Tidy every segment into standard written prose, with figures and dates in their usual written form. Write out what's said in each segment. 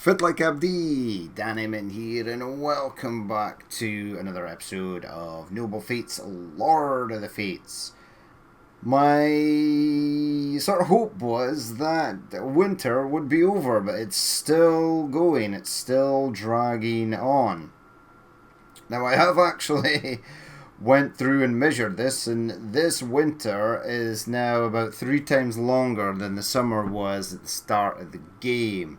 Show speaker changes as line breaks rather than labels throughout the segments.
Fit like Abdi, Dan Emmett here, and welcome back to another episode of Noble Fates, Lord of the Fates. My sort of hope was that winter would be over, but it's still going, it's still dragging on. Now, I have actually went through and measured this, and this winter is now about 3 times longer than the summer was at the start of the game.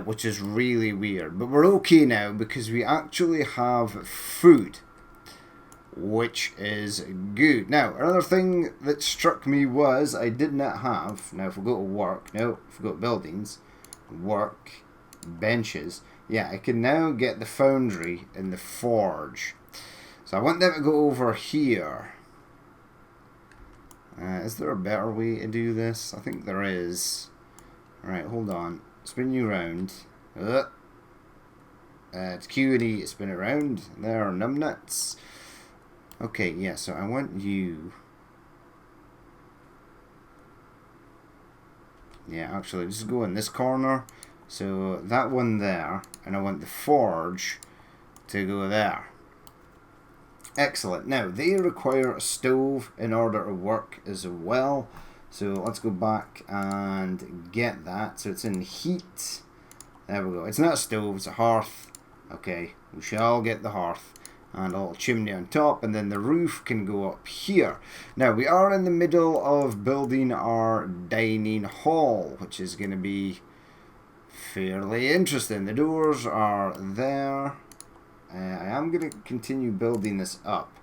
Which is really weird. But we're okay now because we actually have food, which is good. Now, another thing that struck me was I did not have, now if we go to work, no, if we go to buildings, work, benches, yeah, I can now get the foundry and the forge. So I want them to go over here. Is there a better way to do this? I think there is. Alright, hold on. Spin you round. It's Q and E to spin it around. There are numbnuts. Okay, yeah, so I want you. Yeah, actually, just go in this corner. So that one there, and I want the forge to go there. Excellent. Now, they require a stove in order to work as well. So let's go back and get that. So it's in heat. There we go. It's not a stove, it's a hearth. Okay, we shall get the hearth. And a little chimney on top, and then the roof can go up here. Now, we are in the middle of building our dining hall, which is going to be fairly interesting. The doors are there. I am going to continue building this up.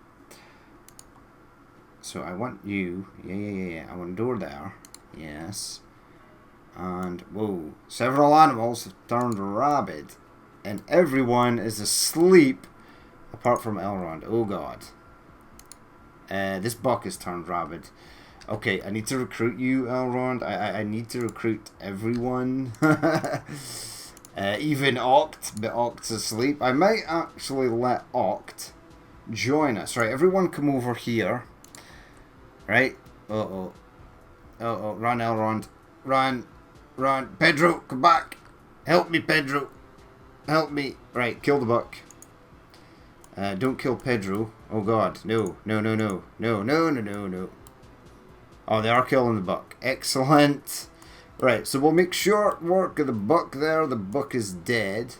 So I want you, yeah. I want a door there, yes. And, whoa, several animals have turned rabid. And everyone is asleep, apart from Elrond. Oh, God. This buck has turned rabid. Okay, I need to recruit you, Elrond. I need to recruit everyone. Even Oct, but Oct's asleep. I might actually let Oct join us. Right, everyone come over here. Right? Uh-oh. Uh-oh. Run, Elrond. Run. Run. Pedro, come back. Help me, Pedro. Help me. Right, kill the buck. Don't kill Pedro. Oh, God. No. No. Oh, they are killing the buck. Excellent. Right, so we'll make short work of the buck there. The buck is dead.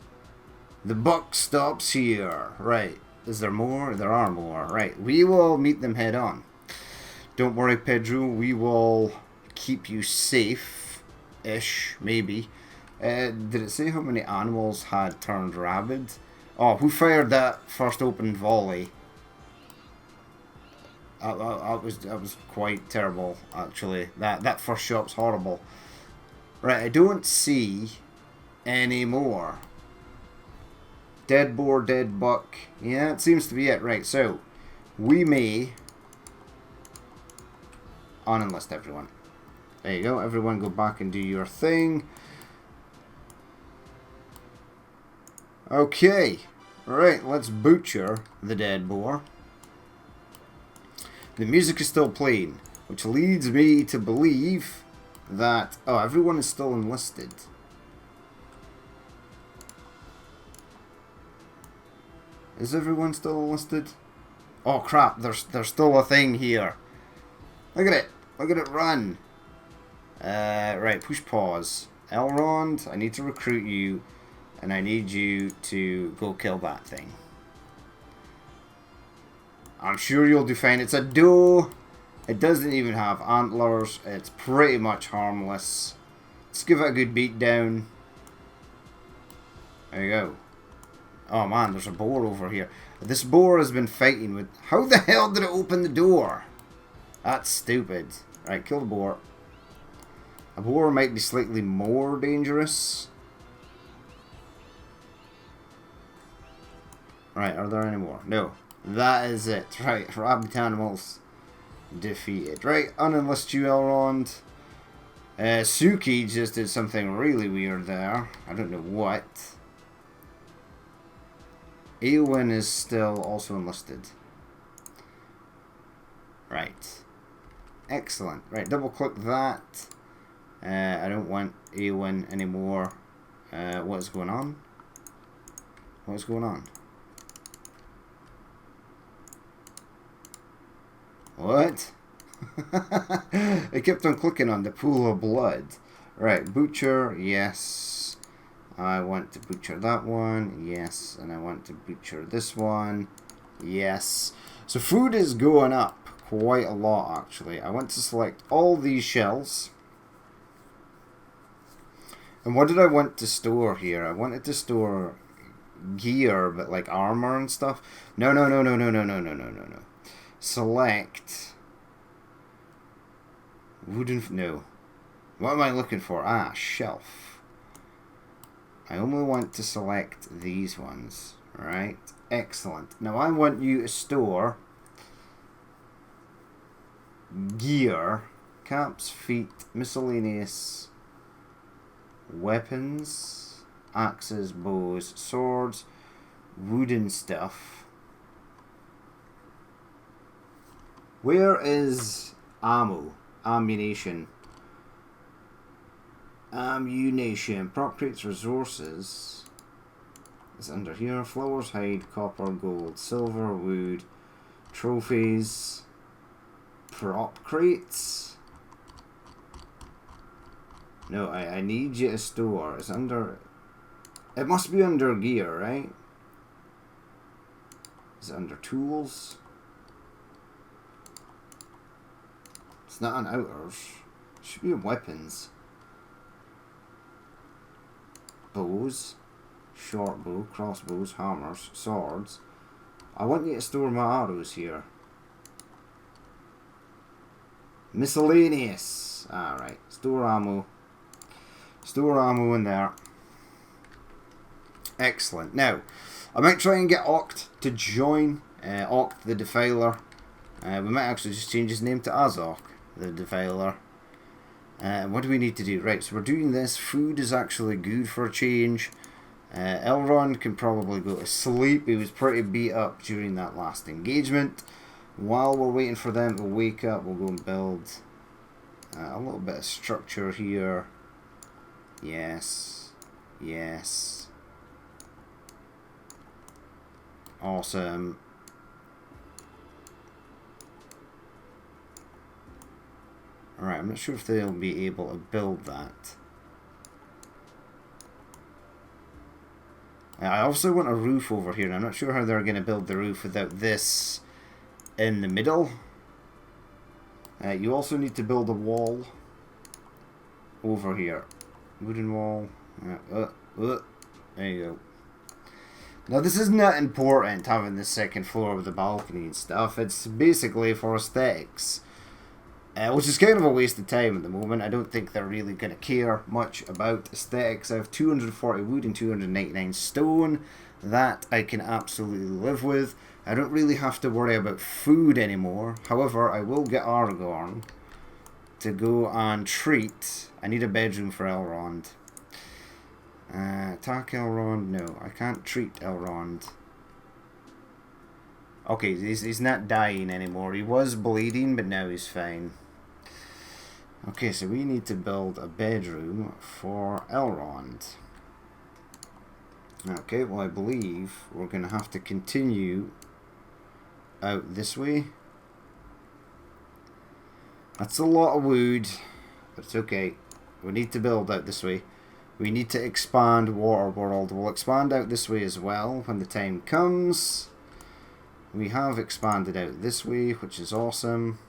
The buck stops here. Right. Is there more? There are more. Right. We will meet them head on. Don't worry, Pedro. We will keep you safe-ish, maybe. Did it say how many animals had turned rabid? Oh, who fired that first open volley? That was quite terrible, actually. That first shot's horrible. Right, I don't see any more. Dead boar, dead buck. Yeah, it seems to be it. Right, so we may unenlist everyone. There you go. Everyone go back and do your thing. Okay. Right, let's butcher the dead boar. The music is still playing, which leads me to believe that... Oh, everyone is still enlisted. Is everyone still enlisted? Oh, crap. There's still a thing here. Look at it. Look at it run. Right, push pause. Elrond, I need to recruit you, and I need you to go kill that thing. I'm sure you'll do fine. It's a doe. It doesn't even have antlers. It's pretty much harmless. Let's give it a good beat down. There you go. Oh man, there's a boar over here. This boar has been fighting with... How the hell did it open the door? That's stupid. Right, kill the boar. A boar might be slightly more dangerous. Right, are there any more? No. That is it. Right, rabid animals defeated. Right, unenlist you, Elrond. Suki just did something really weird there. I don't know what. Eowyn is still also enlisted. Right. Excellent. Right, double click that. I don't want Eowyn anymore. What is going on? What is going on? What? I kept on clicking on the pool of blood. Right, butcher, yes. I want to butcher that one, yes. And I want to butcher this one, yes. So food is going up quite a lot, actually. I want to select all these shells. And what did I want to store here? I wanted to store gear, but like armor and stuff. No. Select wooden. No. What am I looking for? Ah, shelf. I only want to select these ones. Right? Excellent. Now I want you to store gear, caps, feet, miscellaneous weapons, axes, bows, swords, wooden stuff. Where is ammo? Ammunition. Ammunition. Prop crates, resources. It's under here. Flowers, hide, copper, gold, silver, wood, trophies, prop crates. No, I need you to store. It's under... It must be under gear, right? Is it under tools? It's not on outers. It should be in weapons. Bows. Short bow, crossbows, hammers, swords. I want you to store my arrows here. Miscellaneous. Alright. Store ammo. Store ammo in there. Excellent. Now, I might try and get Oct to join. Oct the Defiler. We might actually just change his name to Azok the Defiler. What do we need to do? Right, so we're doing this. Food is actually good for a change. Elrond can probably go to sleep. He was pretty beat up during that last engagement. While we're waiting for them to wake up, we'll go and build a little bit of structure here. Yes. Yes. Awesome. Alright, I'm not sure if they'll be able to build that. I also want a roof over here, and I'm not sure how they're going to build the roof without this in the middle. You also need to build a wall over here. Wooden wall. There you go. Now this is not important, having the second floor with the balcony and stuff. It's basically for aesthetics. Which is kind of a waste of time at the moment. I don't think they're really going to care much about aesthetics. I have 240 wood and 299 stone. That I can absolutely live with. I don't really have to worry about food anymore. However, I will get Aragorn to go and treat. I need a bedroom for Elrond. Attack Elrond? No, I can't treat Elrond. Okay, he's not dying anymore. He was bleeding, but now he's fine. Okay, so we need to build a bedroom for Elrond. Okay, well I believe we're going to have to continue out this way. That's a lot of wood, but it's okay. We need to build out this way. We need to expand Waterworld. We'll expand out this way as well when the time comes. We have expanded out this way, which is awesome.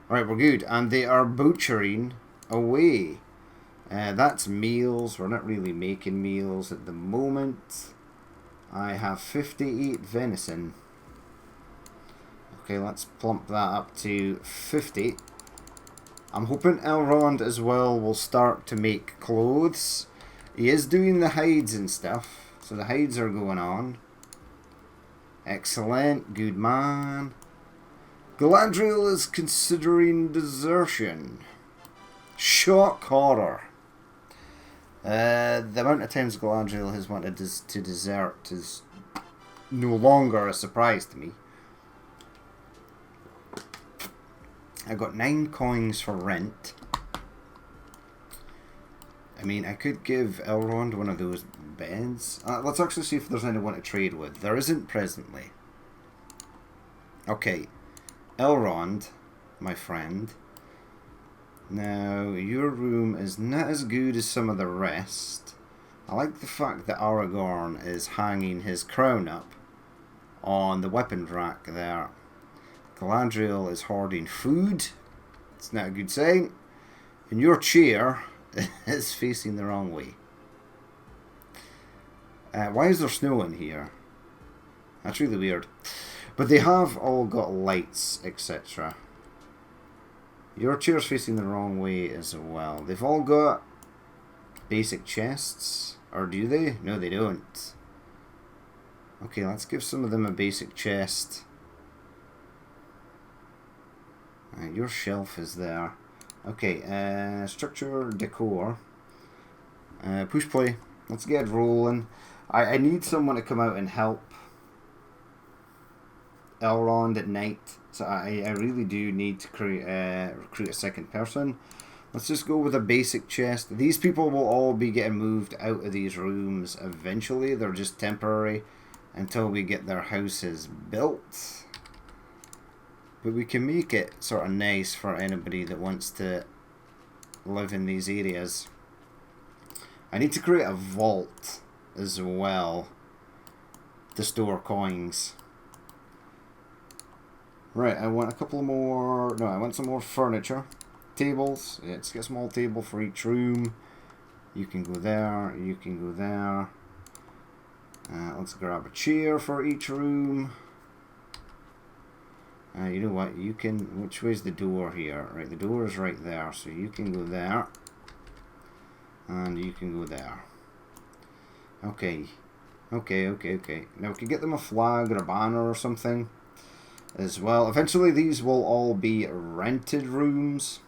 Alright, we're good. And they are butchering away. That's meals. We're not really making meals at the moment. I have 58 venison. Okay, let's plump that up to 50. I'm hoping Elrond as well will start to make clothes. He is doing the hides and stuff. So the hides are going on. Excellent. Good man. Galadriel is considering desertion. Shock horror. The amount of times Galadriel has wanted to desert is no longer a surprise to me. I got 9 coins for rent. mean, I could give Elrond one of those beds. Let's actually see if there's anyone to trade with. There isn't presently. Okay, Elrond, my friend. Now, your room is not as good as some of the rest. I like the fact that Aragorn is hanging his crown up on the weapon rack there. Galadriel is hoarding food. It's not a good sign. And your chair is facing the wrong way. Why is there snow in here? That's really weird. But they have all got lights, etc. Your chair's facing the wrong way as well. They've all got basic chests. Or do they? No, they don't. Okay, let's give some of them a basic chest. Your shelf is there. Okay, structure, decor. Push play. Let's get rolling. I need someone to come out and help Elrond at night. So I really do need to recruit a second person. Let's just go with a basic chest. These people will all be getting moved out of these rooms eventually. They're just temporary until we get their houses built. But we can make it sort of nice for anybody that wants to live in these areas. I need to create a vault as well to store coins. Right, I want a couple more... No, I want some more furniture. Tables. Let's get a small table for each room. You can go there. You can go there. Let's grab a chair for each room. You know what? You can... Which way's the door here? Right, the door is right there. So you can go there. And you can go there. Okay. Okay. Now we can get them a flag or a banner or something as well. Eventually these will all be rented rooms.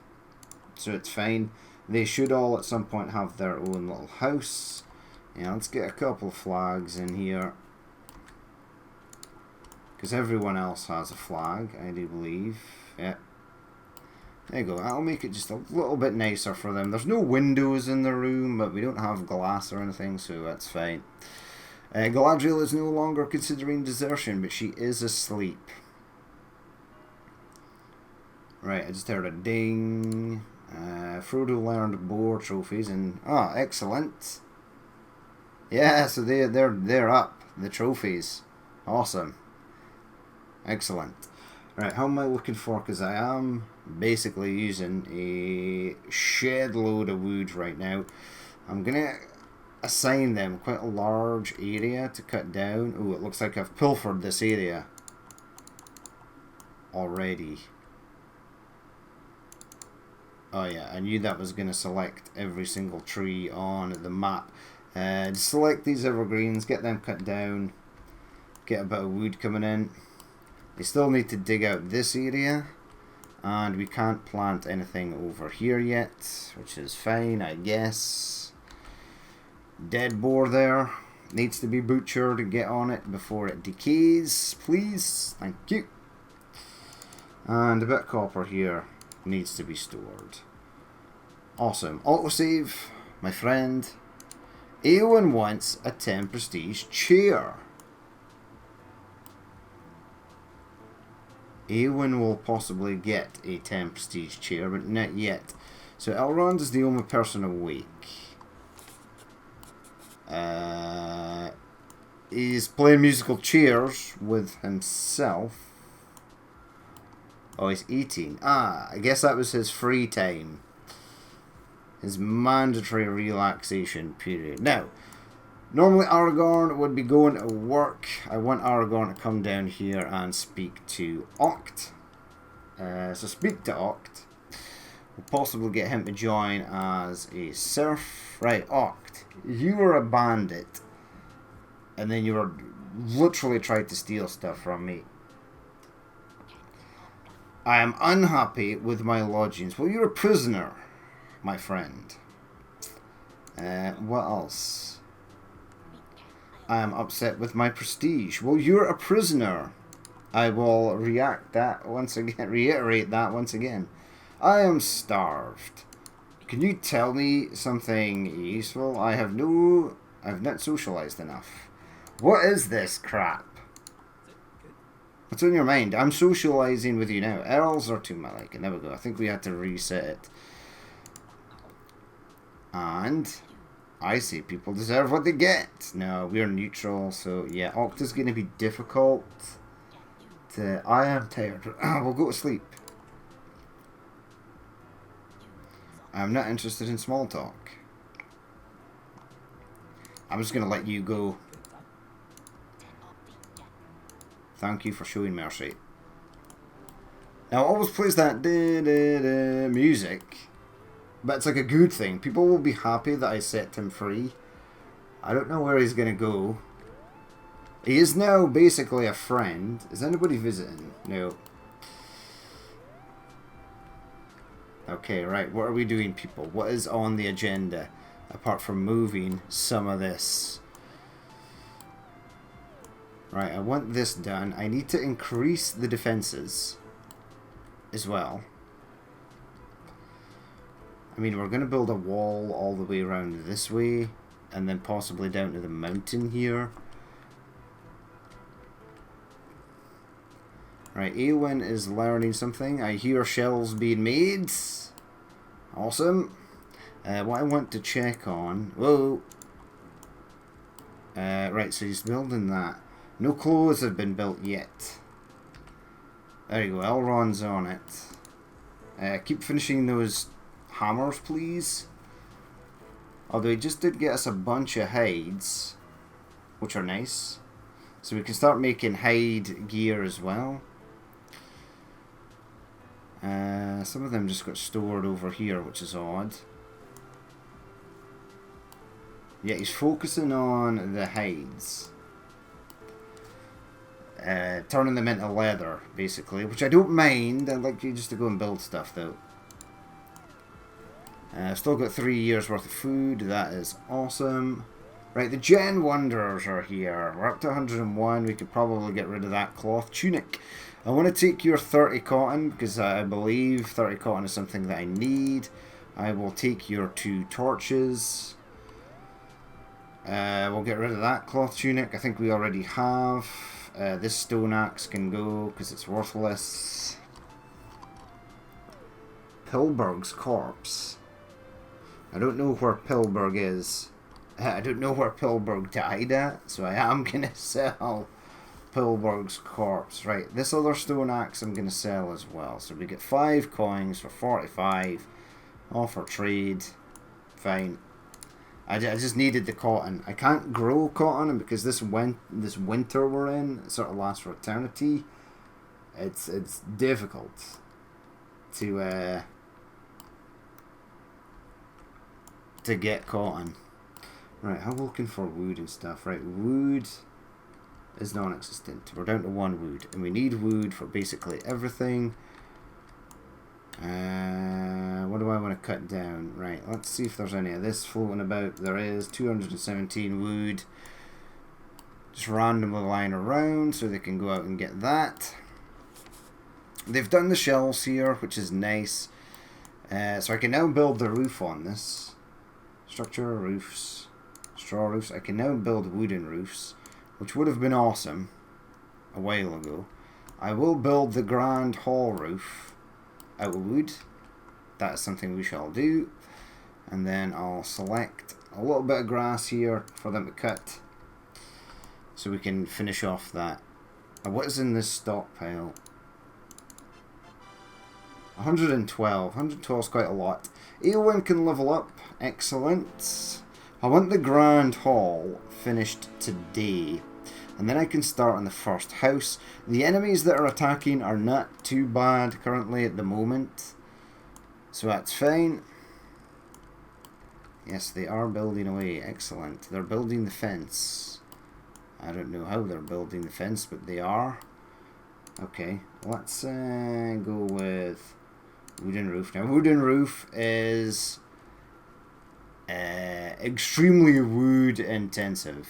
So it's fine. They should all at some point have their own little house. Yeah, let's get a couple of flags in here. Because everyone else has a flag, I do believe. Yeah. There you go. That'll make it just a little bit nicer for them. There's no windows in the room, but we don't have glass or anything, so that's fine. Galadriel is no longer considering desertion, but she is asleep. Right, I just heard a ding. Frodo learned boar trophies, and excellent. Yeah, so they're up, the trophies. Awesome. Excellent. Right, how am I looking for? Because I am basically using a shed load of wood right now. I'm going to assign them quite a large area to cut down. Oh, it looks like I've pilfered this area already. Oh yeah, I knew that was going to select every single tree on the map. Select these evergreens, get them cut down, get a bit of wood coming in. We still need to dig out this area, and we can't plant anything over here yet, which is fine, I guess. Dead boar there needs to be butchered. Get on it before it decays, please. Thank you. And a bit of copper here needs to be stored. Awesome. Autosave, my friend. Eowyn wants a 10 prestige chair. Eowyn will possibly get a 10 prestige chair, but not yet. So Elrond is the only person awake. He's playing musical chairs with himself. Oh, he's eating. I guess that was his free time. His mandatory relaxation period. Now, normally Aragorn would be going to work. I want Aragorn to come down here and speak to Oct. So speak to Oct. We'll possibly get him to join as a serf. Right, Oct, you were a bandit. And then you were literally trying to steal stuff from me. I am unhappy with my lodgings. Well, you're a prisoner, my friend. What else? I am upset with my prestige. Well, you're a prisoner. I will reiterate that once again. I am starved. Can you tell me something useful? I've not socialized enough. What is this crap? What's on your mind? I'm socializing with you now. Earls are to my liking. There we go. I think we had to reset it. And I say people deserve what they get. No, we're neutral, so yeah, Octa's going to be difficult. I am tired. We'll go to sleep. I'm not interested in small talk. I'm just going to let you go. Thank you for showing mercy. Now, it always plays that music, but it's like a good thing. People will be happy that I set him free. I don't know where he's going to go. He is now basically a friend. Is anybody visiting? No. Okay, right. What are we doing, people? What is on the agenda? Apart from moving some of this. Right, I want this done. I need to increase the defenses as well. I mean, we're going to build a wall all the way around this way, and then possibly down to the mountain here. Right, Eowyn is learning something. I hear shells being made. Awesome. What I want to check on... Whoa! Right, so he's building that. No clothes have been built yet. There you go, Elrond's on it. Keep finishing those hammers, please. Although he just did get us a bunch of hides, which are nice. So we can start making hide gear as well. Some of them just got stored over here, which is odd. Yeah, he's focusing on the hides. Turning them into leather, basically, which I don't mind. I'd like you just to go and build stuff, though. Still got 3 years worth of food. That is awesome. Right, the Gen Wonders are here. We're up to 101. We could probably get rid of that cloth tunic. I want to take your 30 cotton, because I believe 30 cotton is something that I need. I will take your 2 torches. We'll get rid of that cloth tunic. I think we already have. This stone axe can go because it's worthless. Pilberg's corpse. I don't know where Pilberg is. I don't know where Pilberg died at, so I am going to sell Pilberg's corpse. Right, this other stone axe I'm going to sell as well. So we get 5 coins for 45. Offer trade. Fine. I just needed the cotton. I can't grow cotton because this winter we're in, it sort of lasts for eternity. It's difficult to get cotton. Right, I'm looking for wood and stuff. Right, wood is non-existent. We're down to 1 wood, and we need wood for basically everything. What do I want to cut down? Right, let's see if there's any of this floating about. There is 217 wood. Just randomly lying around so they can go out and get that. They've done the shelves here, which is nice. So I can now build the roof on this. Structure, roofs, straw roofs. I can now build wooden roofs, which would have been awesome a while ago. I will build the grand hall roof out of wood. That's something we shall do. And then I'll select a little bit of grass here for them to cut so we can finish off that. What is in this stockpile? 112. 112 is quite a lot. Eowyn can level up. Excellent. I want the grand hall finished today. And then I can start on the first house. The enemies that are attacking are not too bad currently at the moment. So that's fine. Yes, they are building away. Excellent. They're building the fence. I don't know how they're building the fence, but they are. Okay, let's go with wooden roof. Now, wooden roof is extremely wood intensive.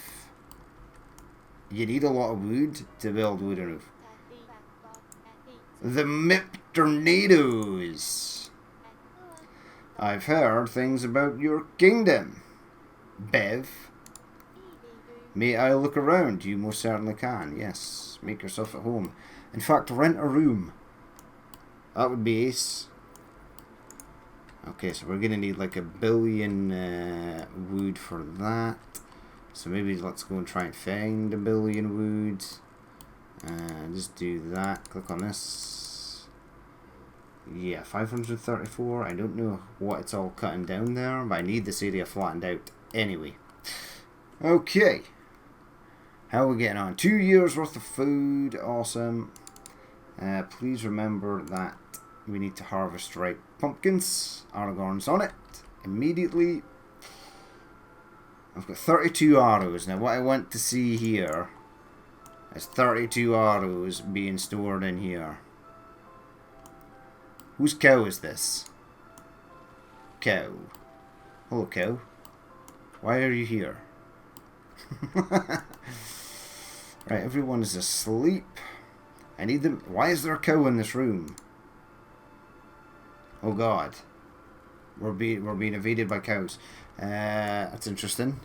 You need a lot of wood to build wooden roof. The Mip Tornadoes. I've heard things about your kingdom. Bev, may I look around? You most certainly can. Yes, make yourself at home. In fact, rent a room. That would be ace. Okay, so we're gonna need like 1 billion wood for that. So maybe let's go and try and find 1 billion wood. Just do that. Click on this. Yeah, 534. I don't know what it's all cutting down there, but I need this area flattened out anyway. Okay. How are we getting on? 2 years worth of food. Awesome. Please remember that we need to harvest ripe pumpkins. Aragorn's on it immediately. I've got 32 arrows. Now what I want to see here is 32 arrows being stored in here. Whose cow is this? Cow. Hello, cow. Why are you here? Right, everyone is asleep. I need them. Why is there a cow in this room? Oh God, we're being invaded by cows. That's interesting.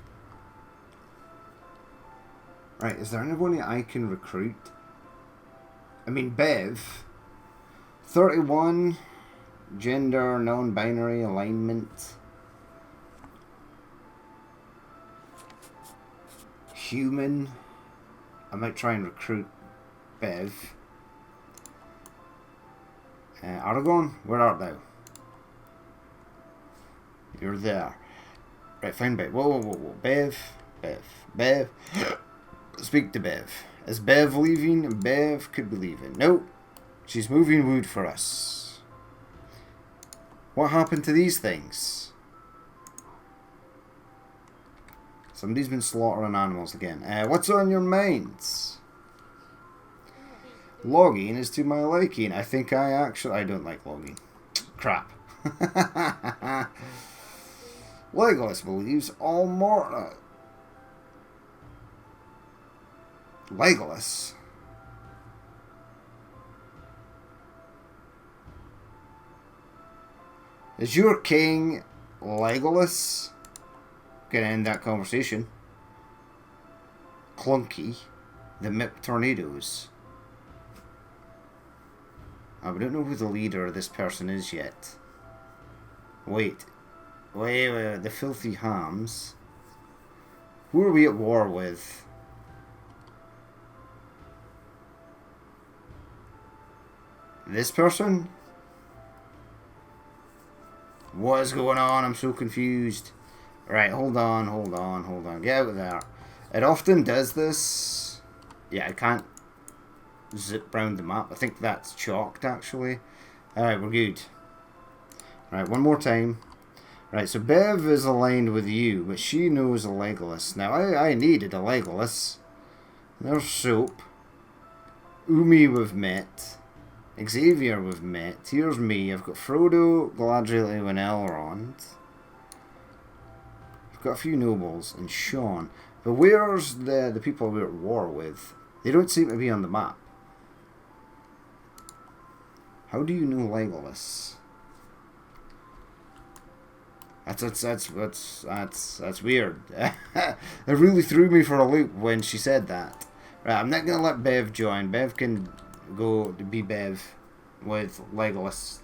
Right, is there anybody I can recruit? I mean, Bev. 31. Gender, non-binary, alignment. Human. I might try and recruit Bev. Aragorn, where art thou? You're there. Right, find Bev. Whoa, whoa, whoa, whoa. Bev. Speak to Bev. Is Bev leaving? Bev could be leaving. Nope. She's moving wood for us. What happened to these things? Somebody's been slaughtering animals again. What's on your minds? Logging is to my liking. I think I don't like logging. Crap. Legolas believes all more. Legolas? Is your king Legolas? Gonna end that conversation. Clunky. The Mip Tornadoes. We don't know who the leader of this person is yet. Wait. The Filthy Hams. Who are we at war with? This person? What is going on? I'm so confused. Right, hold on. Get out of there. It often does this. Yeah, I can't zip round the map. I think that's chalked, actually. Alright, we're good. Right, one more time. Right, so Bev is aligned with you, but she knows a Legolas. Now, I needed a Legolas. There's Soap. Umi we've met. Xavier we've met. Here's me. I've got Frodo, Galadriel, and Elrond. I've got a few nobles, and Sean. But where's the people we're at war with? They don't seem to be on the map. How do you know Legolas? That's weird. It really threw me for a loop when she said that. Right, I'm not gonna let Bev join. Bev can go to be Bev with Legolas.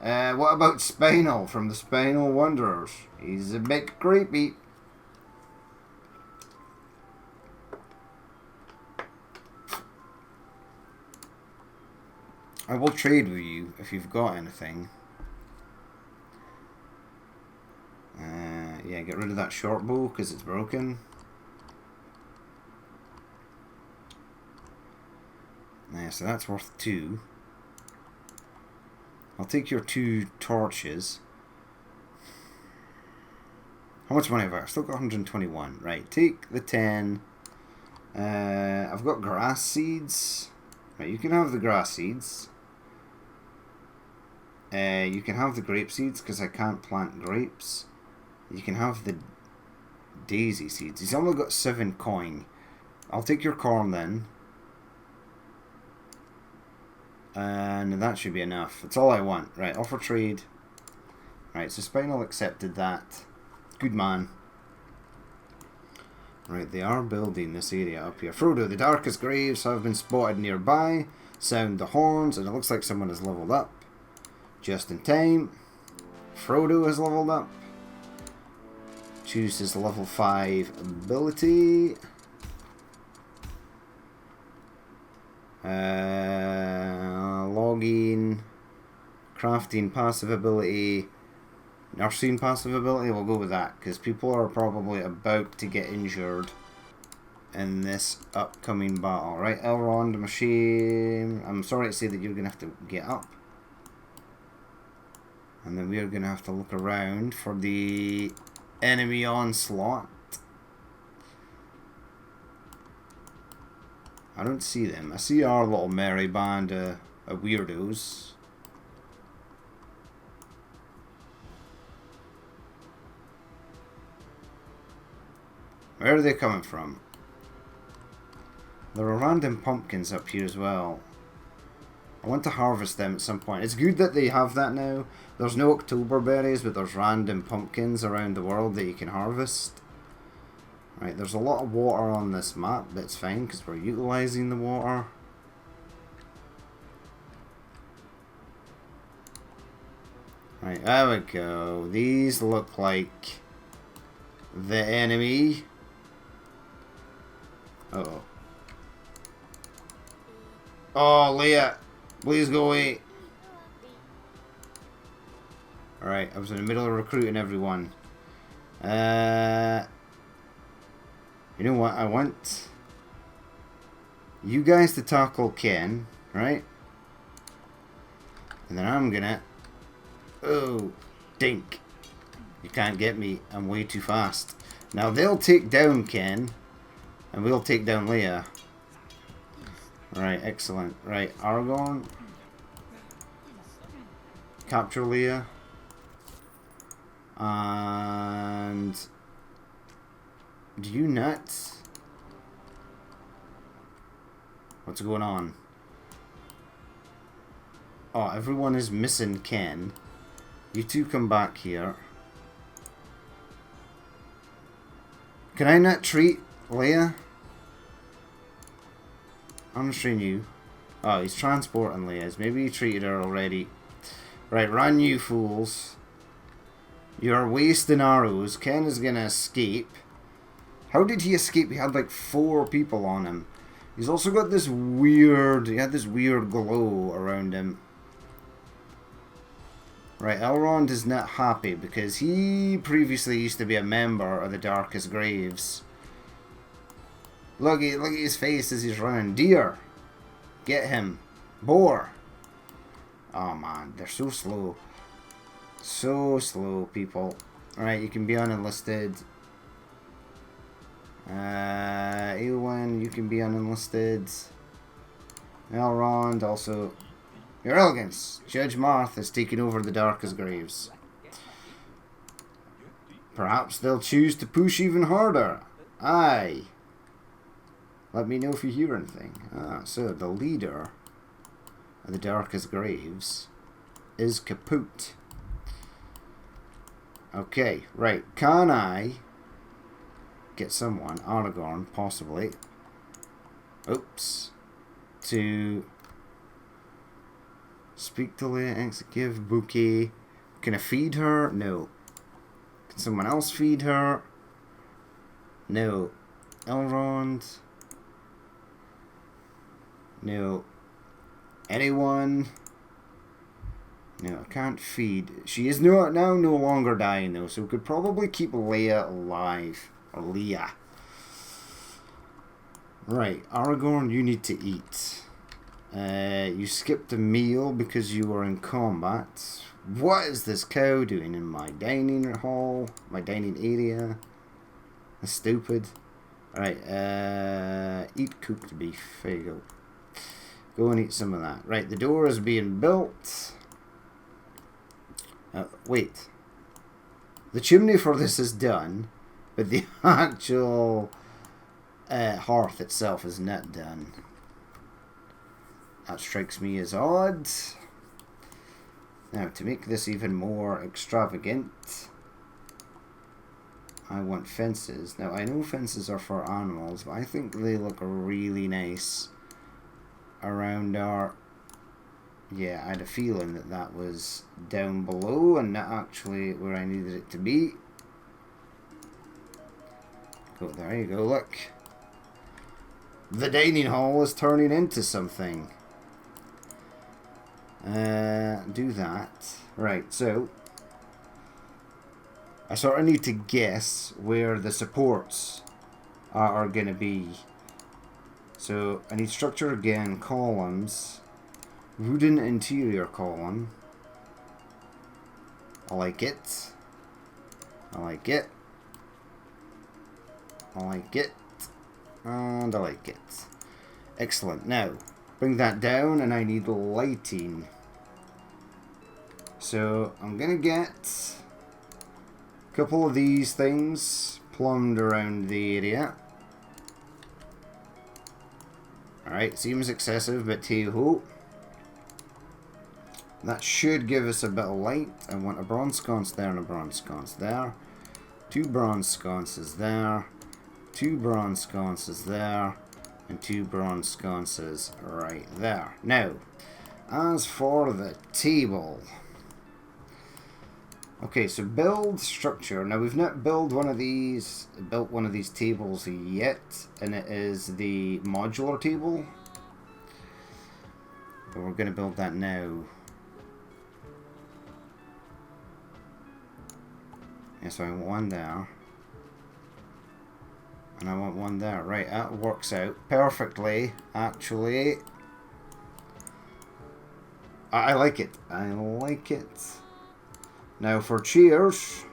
What about Spinal from the Spinal Wanderers? He's a bit creepy. I will trade with you if you've got anything. Yeah, get rid of that short bow because it's broken. So that's worth 2. I'll take your 2 torches. How much money have I got? Still got 121. Right, take the 10. I've got grass seeds. Right, you can have the grass seeds. You can have the grape seeds because I can't plant grapes. You can have the daisy seeds. He's only got 7 coin. I'll take your corn then. And that should be enough. That's all I want. Right, offer trade. Right, so Spinal accepted that. Good man. Right, they are building this area up here. Frodo, the darkest graves have been spotted nearby. Sound the horns, and it looks like someone has leveled up. Just in time. Frodo has leveled up. Choose his level 5 ability. Logging. Crafting passive ability. Nursing passive ability, we'll go with that, because people are probably about to get injured in this upcoming battle. Right, Elrond, machine. I'm sorry to say that you're going to have to get up. And then we are going to have to look around for the enemy onslaught. I don't see them. I see our little merry band of weirdos. Where are they coming from? There are random pumpkins up here as well. I want to harvest them at some point. It's good that they have that now. There's no October berries, but there's random pumpkins around the world that you can harvest. Right, there's a lot of water on this map, but it's fine because we're utilising the water. Right, there we go. These look like the enemy. Uh-oh. Oh, Leah, please go away. Alright, I was in the middle of recruiting everyone. You know what? I want you guys to tackle Ken, right? And then I'm gonna... Oh, dink. You can't get me. I'm way too fast. Now they'll take down Ken. And we'll take down Leah. Right, excellent. Right, Aragorn. Capture Leah. And... Do you nuts? What's going on? Oh, everyone is missing Ken. You two come back here. Can I not treat Leia? I'm treating you. Oh, he's transporting Leia's. Maybe he treated her already. Right, run you fools. You're wasting arrows. Ken is gonna escape. How did he escape? He had like 4 people on him. He's also got this weird... He had this weird glow around him. Right, Elrond is not happy because he previously used to be a member of the Darkest Graves. Look at his face as he's running. Deer! Get him. Boar! Oh man, they're so slow. So slow, people. Alright, you can be unenlisted. Eowyn, you can be unenlisted. Elrond, also... Your Elegance! Judge Marth has taken over the Darkest Graves. Perhaps they'll choose to push even harder. Aye. Let me know if you hear anything. Ah, so the leader of the Darkest Graves is kaput. Okay, right. Can I get someone, Aragorn, possibly, oops, to speak to Leia, give bouquet. Can I feed her? No. Can someone else feed her? No. Elrond? No. Anyone? No, I can't feed. She is now no longer dying though, so we could probably keep Leia alive. Or Leah. Right, Aragorn, you need to eat. You skipped a meal because you were in combat. What is this cow doing in my dining hall? My dining area? That's stupid. Alright, eat cooked beef. There you go. Go and eat some of that. Right, the door is being built. Wait. The chimney for this is done, but the actual hearth itself is not done. That strikes me as odd. Now, to make this even more extravagant, I want fences. Now, I know fences are for animals, but I think they look really nice around our... Yeah, I had a feeling that that was down below and not actually where I needed it to be. Go, there you go, look. The dining hall is turning into something. Do that. Right, so I sort of need to guess where the supports are going to be. So I need structure again, columns, wooden interior column. I like it. I like it. I like it. And I like it. Excellent. Now, bring that down and I need lighting. So I'm going to get a couple of these things plumbed around the area. Alright, seems excessive, but hey-ho. That should give us a bit of light. I want a bronze sconce there and a bronze sconce there. 2 bronze sconces there. 2 bronze sconces there. And 2 bronze sconces right there. Now, as for the table. Okay, so build structure. Now we've not built one of these tables yet, and it is the modular table. But we're going to build that now. Yeah, so I want one there. And I want one there. Right, that works out perfectly, actually. I like it. I like it. Now for chairs,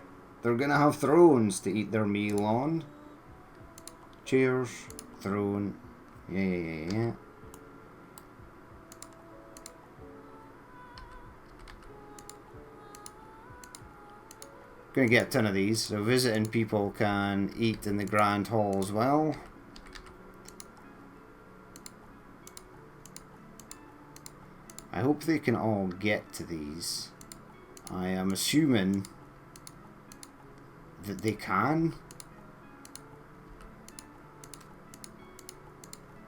they're going to have thrones to eat their meal on. Chairs, throne. Yeah. Gonna get a ton of these, so visiting people can eat in the grand hall as well. I hope they can all get to these. I am assuming that they can.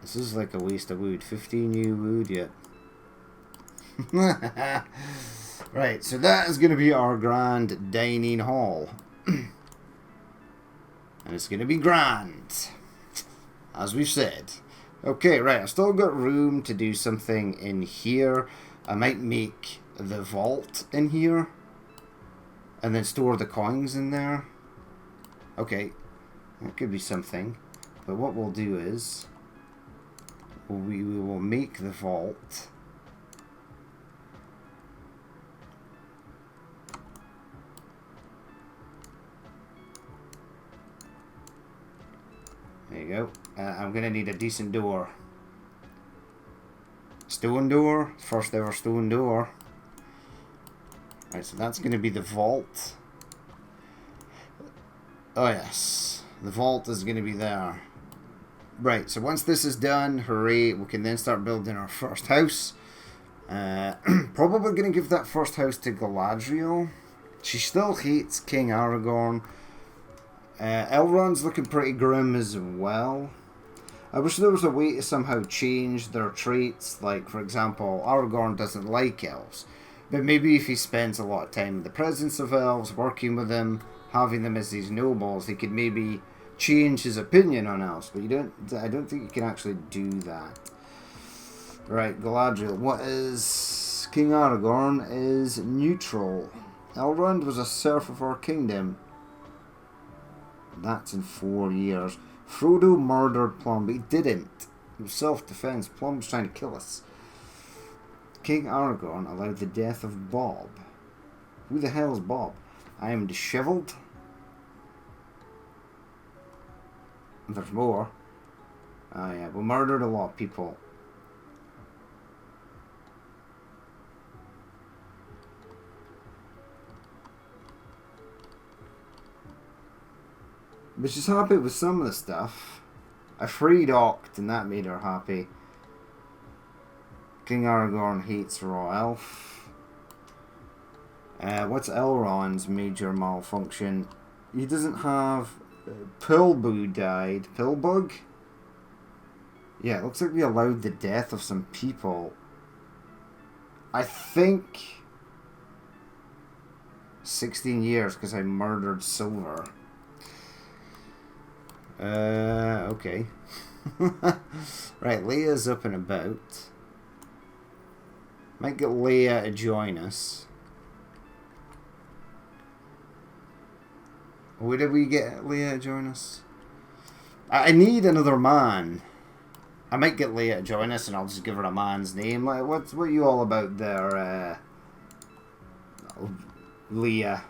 This is like a waste of wood. 15 new wood yet. Right, so that is going to be our grand dining hall. And it's going to be grand, as we've said. Okay, right, I've still got room to do something in here. I might make the vault in here, and then store the coins in there. Okay, that could be something. But what we'll do is, we will make the vault. There you go. I'm going to need a decent door. Stone door. First ever stone door. Right, so that's going to be the vault. Oh yes. The vault is going to be there. Right, so once this is done, hooray, we can then start building our first house. Probably going to give that first house to Galadriel. She still hates King Aragorn. Elrond's looking pretty grim as well. I wish there was a way to somehow change their traits. Like, for example, Aragorn doesn't like elves. But maybe if he spends a lot of time in the presence of elves, working with them, having them as these nobles, he could maybe change his opinion on elves. But I don't think you can actually do that. Right, Galadriel. What is... King Aragorn is neutral. Elrond was a serf of our kingdom. That's in 4 years. Frodo murdered Plum, but he didn't. It was self-defense. Plum was trying to kill us. King Aragorn allowed the death of Bob. Who the hell is Bob? I am dishevelled. There's more. Oh yeah, we murdered a lot of people. But she's happy with some of the stuff. I freed Oct and that made her happy. King Aragorn hates Raw Elf. What's Elrond's major malfunction? He doesn't have... Pilboo died. Pilbug? Yeah, it looks like we allowed the death of some people. I think... 16 years because I murdered Silver. Okay. Right, Leia's up and about. Might get Leia to join us. Where did we get Leia to join us? I need another man. I might get Leia to join us and I'll just give her a man's name. Like, what are you all about there, Leia?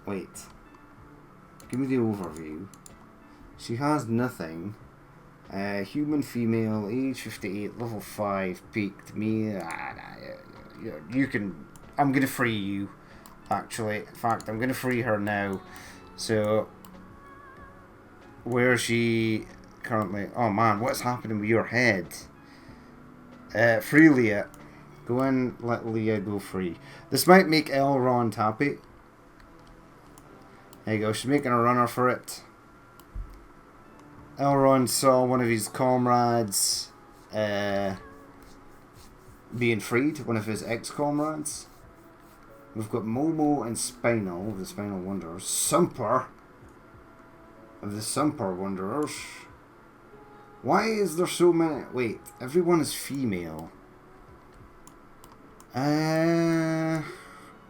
Wait. Give me the overview. She has nothing. Human female, age 58, level 5, peaked. Me, you can... I'm going to free you, actually. In fact, I'm going to free her now. So, where is she currently? Oh man, what's happening with your head? Free Leia. Go in, let Leia go free. This might make Elrond happy. There you go, she's making a runner for it. Elrond saw one of his comrades being freed, one of his ex-comrades. We've got Momo and Spinal, the Spinal Wanderers. Sumper of the Sumper Wanderers. Why is there so many? Wait, everyone is female. Are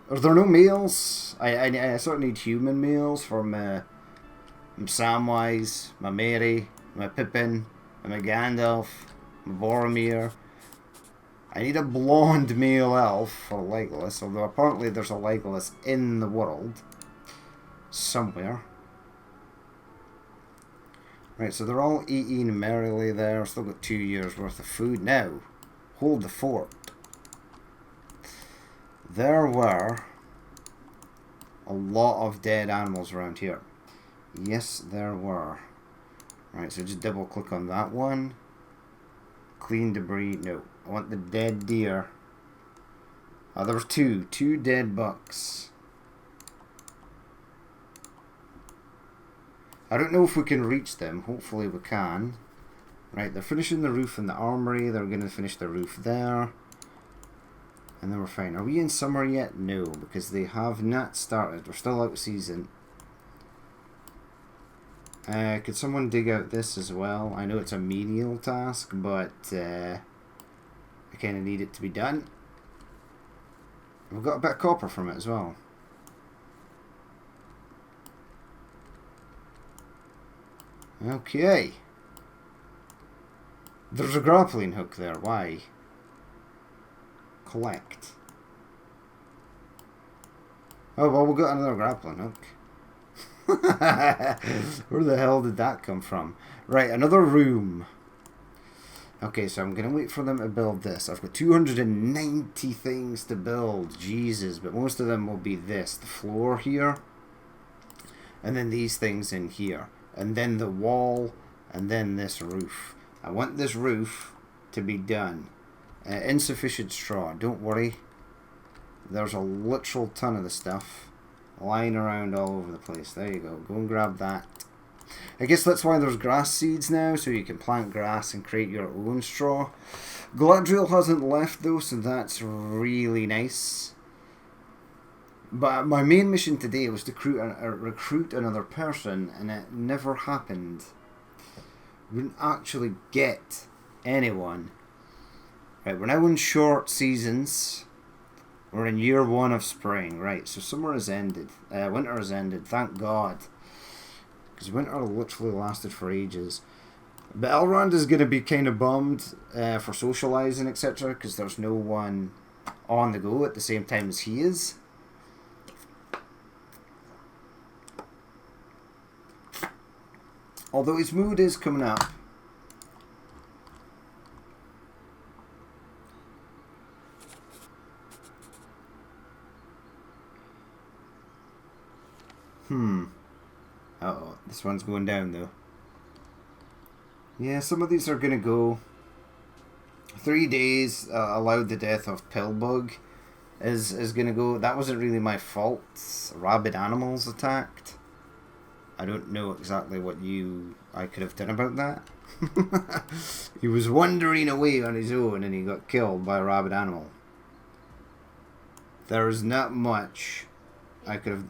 there no males? I sort of need human males from Samwise, my Merry, my Pippin, my Gandalf, my Boromir. I need a blonde male elf for Legolas, although apparently there's a Legolas in the world. Somewhere. Right, so they're all eating merrily there. Still got 2 years worth of food. Now, hold the fort. There were a lot of dead animals around here. Yes, there were. Right, so just double click on that one. Clean debris. No, I want the dead deer. Oh, there was two dead bucks. I don't know if we can reach them. Hopefully we can. Right, they're finishing the roof in the armory. They're going to finish the roof there. And then we're fine. Are we in summer yet? No, because they have not started. We're still out of season. Could someone dig out this as well? I know it's a menial task, but I kind of need it to be done. We've got a bit of copper from it as well. Okay. There's a grappling hook there. Why? Collect. Oh, well, we've got another grappling hook. Where the hell did that come from? Right, another room. Okay, so I'm going to wait for them to build this. I've got 290 things to build. Jesus, but most of them will be this. The floor here. And then these things in here. And then the wall. And then this roof. I want this roof to be done. Insufficient straw. Don't worry. There's a literal ton of the stuff lying around all over the place. There you go. Go and grab that. I guess that's why there's grass seeds now, so you can plant grass and create your own straw. Galadriel hasn't left though, so that's really nice. But my main mission today was to recruit another person, and it never happened. We didn't actually get anyone. Right, we're now in short seasons. We're in year 1 of spring. Right, so summer has ended. Winter has ended, thank God. Because winter literally lasted for ages. But Elrond is going to be kind of bummed for socialising, etc. Because there's no one on the go at the same time as he is. Although his mood is coming up. Uh-oh, this one's going down though. Yeah, some of these are going to go. 3 days allowed the death of Pillbug is going to go. That wasn't really my fault. Rabid animals attacked. I don't know exactly what I could have done about that. He was wandering away on his own and he got killed by a rabid animal. There's not much I could have...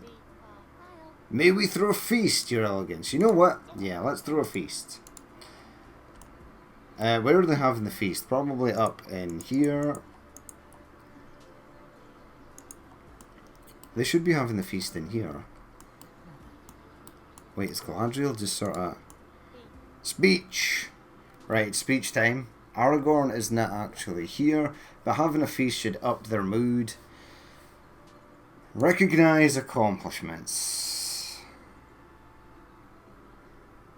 May we throw a feast, your elegance? You know what? Yeah, let's throw a feast. Where are they having the feast? Probably up in here. They should be having the feast in here. Wait, is Galadriel just sort of... Speech! Right, speech time. Aragorn is not actually here, but having a feast should up their mood. Recognize accomplishments.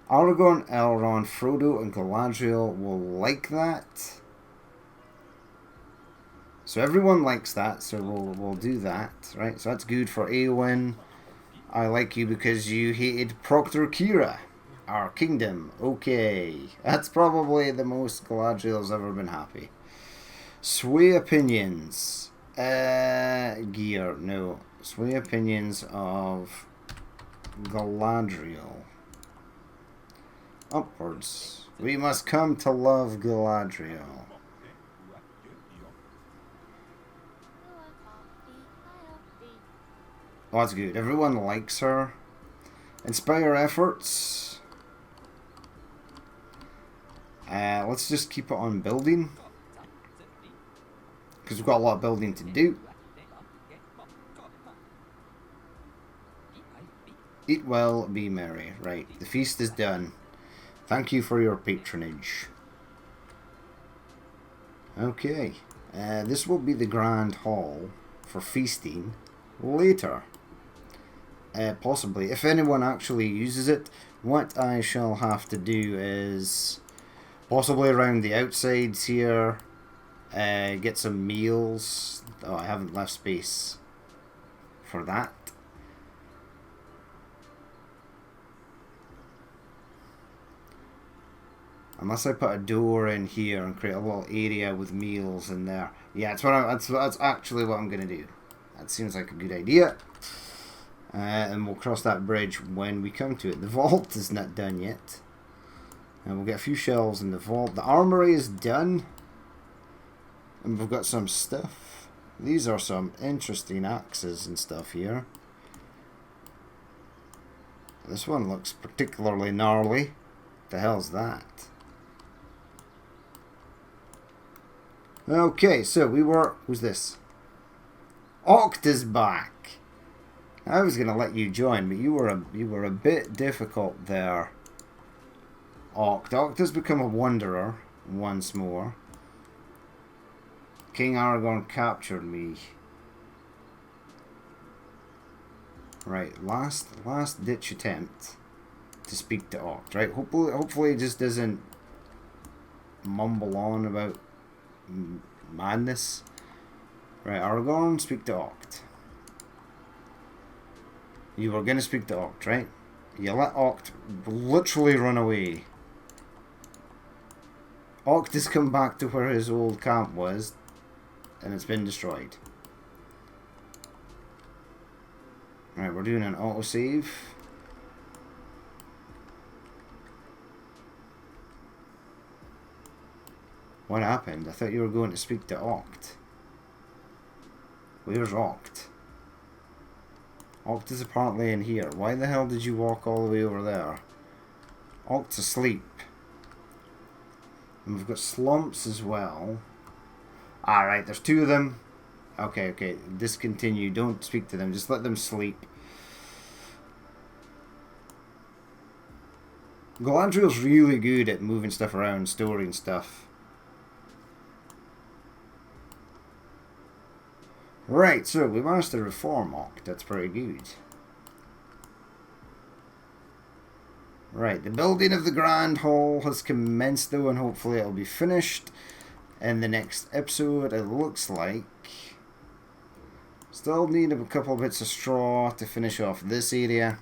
Aragorn, Elrond, Frodo, and Galadriel will like that. So everyone likes that, so we'll do that, right? So that's good for Eowyn. I like you because you hated Proctor Kira, our kingdom. Okay, that's probably the most Galadriel's ever been happy. Sway opinions. Gear, no. Sway opinions of Galadriel. Upwards. We must come to love Galadriel. Oh, that's good. Everyone likes her. Inspire efforts. Let's just keep it on building. Because we've got a lot of building to do. Eat well, be merry. Right, the feast is done. Thank you for your patronage. Okay. This will be the grand hall for feasting later. Possibly. If anyone actually uses it, what I shall have to do is possibly around the outsides here, get some meals. Oh, I haven't left space for that. Unless I put a door in here and create a little area with meals in there. Yeah, that's actually what I'm going to do. That seems like a good idea. And we'll cross that bridge when we come to it. The vault is not done yet. And we'll get a few shelves in the vault. The armory is done. And we've got some stuff. These are some interesting axes and stuff here. This one looks particularly gnarly. What the hell's that? Okay, so who's this? Oct is back. I was gonna let you join, but you were a bit difficult there. Oct. Oct has become a wanderer once more. King Aragorn captured me. Right, last ditch attempt to speak to Oct. Right, hopefully he just doesn't mumble on about madness. Right, Aragorn, speak to Oct. You were going to speak to Oct, right? You let Oct literally run away. Oct has come back to where his old camp was, and it's been destroyed. Right, we're doing an autosave. What happened? I thought you were going to speak to Oct. Where's Oct? Oct is apparently in here. Why the hell did you walk all the way over there? Oct's asleep. And we've got slumps as well. Alright, there's two of them. Okay. Discontinue. Don't speak to them. Just let them sleep. Galadriel's really good at moving stuff around, storing stuff. Right, so we managed to reform Oct. That's pretty good. Right, the building of the Grand Hall has commenced though, and hopefully it'll be finished in the next episode, it looks like. Still need a couple of bits of straw to finish off this area.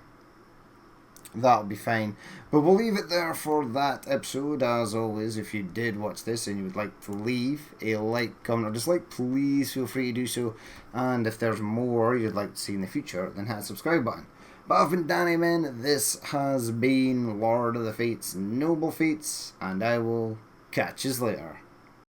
that'll be fine. But we'll leave it there for that episode. As always, if you did watch this and you would like to leave a like, comment, or dislike, please feel free to do so. And if there's more you'd like to see in the future, then hit the subscribe button. But I've been Danny Men, this has been Lord of the Fates, Noble Fates, and I will catch you later.